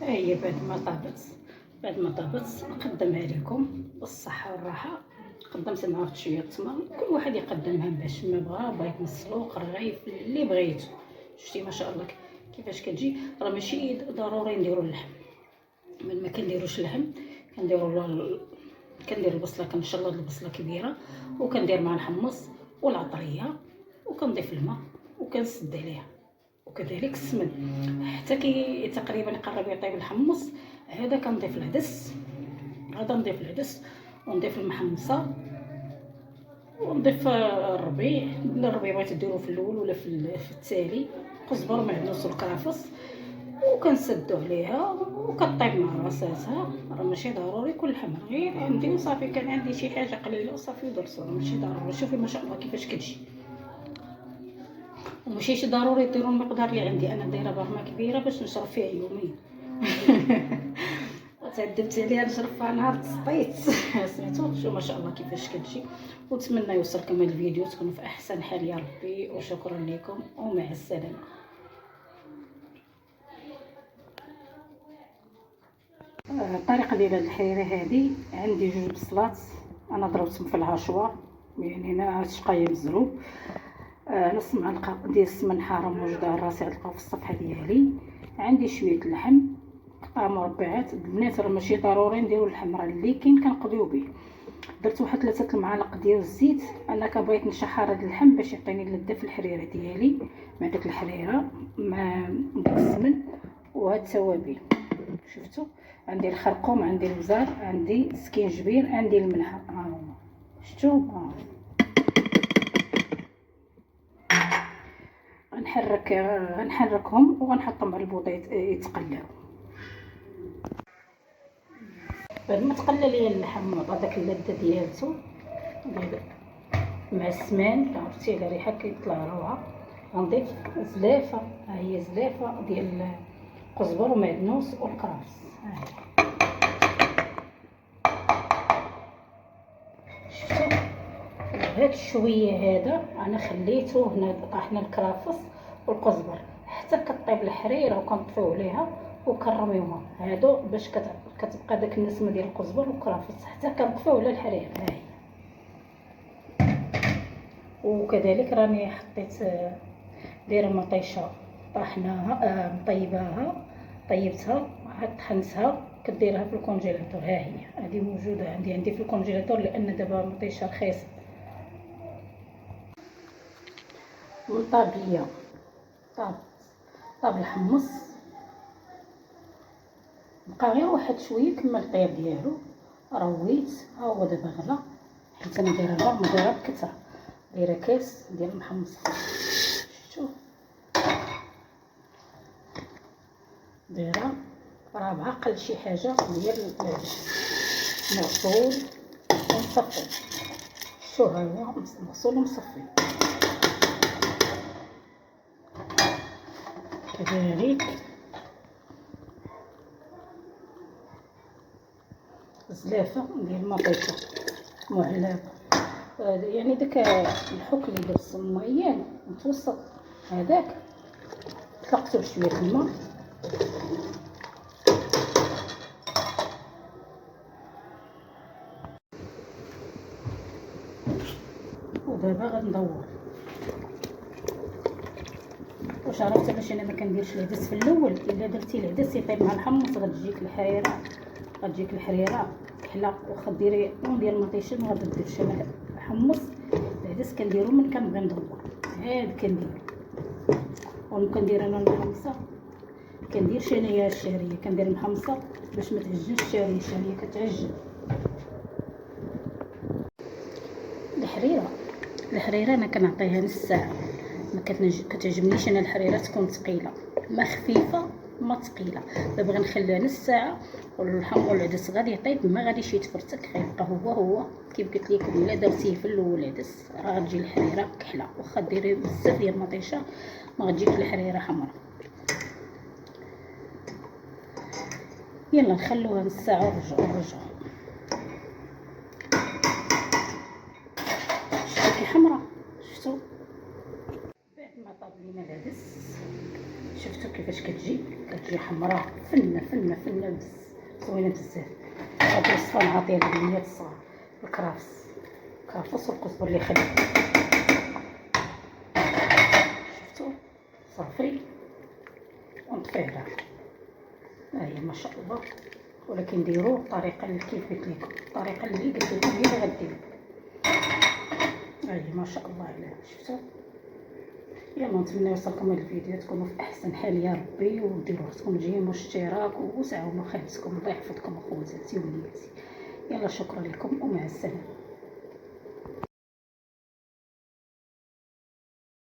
ها هي بعد ما طابت نقدمها لكم بالصحه والراحه. قدمت معها شويه التمر، كل واحد يقدمها باش ما بغى مسلوق رغيف اللي بغيتو. شفتي ما شاء الله كيفاش كتجي. راه ماشي ضروري نديرو اللحم، من ما كنديروش اللحم كندير البصله، كنشلض البصله كبيره وكندير معها الحمص والعطريه وكنضيف الماء وكنسد عليها، وكذلك السمن حتى تقريبا يقرب يطيب الحمص. هذا كنضيف العدس، نضيف العدس ونضيف المحمصه ونضيف الربيع. الربيع بغيتو ديروه في الاول ولا في التالي، قزبر ومعدنوس والكرافس، وكنسدو عليها وكطيب مع راساتها. راه ماشي ضروري يكون الحمر، غير عندي وصافي، كان عندي شي حاجه قليله وصافي ودرتو، راه ماشي ضروري. شوفي ما شاء الله كيفاش كتجي، وماشي ضروري ديروا المقدار اللي عندي انا. دايره برمه كبيره باش نشرب فيها يوميا. تعذبت عليها نشرب فيها نهار تسطيت. سمعتوا شو ما شاء الله كيفاش كتجي. ونتمنى يوصلكم هذا الفيديو تكونوا في احسن حال يا ربي، وشكرا لكم ومع السلامه. الطريقه ديال الحريره هذه، عندي 2 بصلات انا ضربتهم في العشوه، يعني انا شقايه مزروب. نص معلقه ديال السمن حاره موجوده راسي غتلقاو في الصفحه ديالي. عندي شويه اللحم قطع مربعات. البنات راه ماشي ضروري نديرو اللحم، راه اللي كاين كنقضيو به. درت واحد 3 المعالق ديال الزيت، انا كبغيت نشحر هذا اللحم باش يعطيني اللذه في الحريره ديالي، مع داك الحريره مع داك السمن وهاد التوابل. شفتوا عندي الخرقوم، عندي البزار، عندي السكينجبير، عندي الملح. ها هو شفتوا. غنحركهم وغنحطهم على البوطه يتقلاو. بعد ما تقلى ليا اللحم وعطى داك اللذه ديالته مع السمان، عرفتي على ريحه كيطلع روعه، غنضيف زلافه. ها هي زلافه ديال القزبر ومعدنوس والكرفس. ها هي شفتوا. هاد الشويه هذا انا خليته هنا، طاحنا الكرفس والقزبر حتى كطيب الحريره وكنطفيو عليها وكنرميوها هادو باش كتبقى داك النسمه ديال القزبر والكرفس حتى كنطفيو على الحريره. ها هي. وكذلك راني حطيت دايره مطيشه طحناها، مطيباها، طيبتها، طحنتها، كديرها في الكونجيلاتور. ها هي هذه موجوده عندي في الكونجيلاتور، لان دابا مطيشه رخيصه. طاب ليا طاب الحمص، بقى غير واحد شويه كمل الطياب ديالو. رويت ها هو دابا غلا، حيت انا دايره الرغم دايره بكثر، دايره كاس ديال المحمص. شوف دايره راه بعقل شي حاجه ديال مغسول ومصفي. شو ها هو مغسول ومصفي. كذلك زلافه ديال مطيشه معلبه، يعني داك الحك اللي درت الصميان متوسط هذاك طلقته بشويه الماء. ودابا غندور. واش عرفت علاش انا ما كنديرش العدس في الاول؟ الا درتي العدس يطيب مع الحمص غتجيك الحريره كحله. واخا ديري نوع ديال المطيشه ما غاديرش. انا الحمص العدس كنديرو من كنبغي ندور، عاد كندير. وكندير انا المحمصه، كنديرش انايا الشعريه، كندير المحمصه باش ما تعجنش الشعريه كتعجن. الحريره انا كنعطيها نص ساعه. ما كتعجبنيش انا الحريره تكون ثقيله، ما خفيفه ما ثقيله. دابا غنخليها نص ساعه والحمص والعدس غادي يطيب، ما غاديش يتفرتك، غيبقى هو كيف قلت لكم. الا درتيه في الاول العدس راه غتجي الحريره كحله، واخا ديري بزاف ديال المطيشه ما غتجيك الحريره حمراء. يلا نخلوها نص ساعه ونرجعوا. شفتوا كي حمراء؟ شفتوا بعد ما طاب لينا العدس، شفتوا شوف كيفاش كتجي حمراء فنه فنه فنه زوينه بزاف. هاد الوصفه نعطيها للبنات الصغار، الكرفس والكزبر اللي خليت. شفتوا صافي ونطفيها. ها هي ما شاء الله، ولكن ديروه بطريقه اللي كيف قلت لكم، الطريقه اللي قلت لكم هي اللي غديروا. ها هي ما شاء الله عليها. شفتوا؟ يلا نتمنى يوصلكم هذا الفيديو، تكونوا في احسن حال يا ربي، وديروا خصكم جيم واشتراك وسعوا مخالفكم. الله يحفظكم اخواتاتي وبناتي. يلا شكرا لكم ومع السلامه.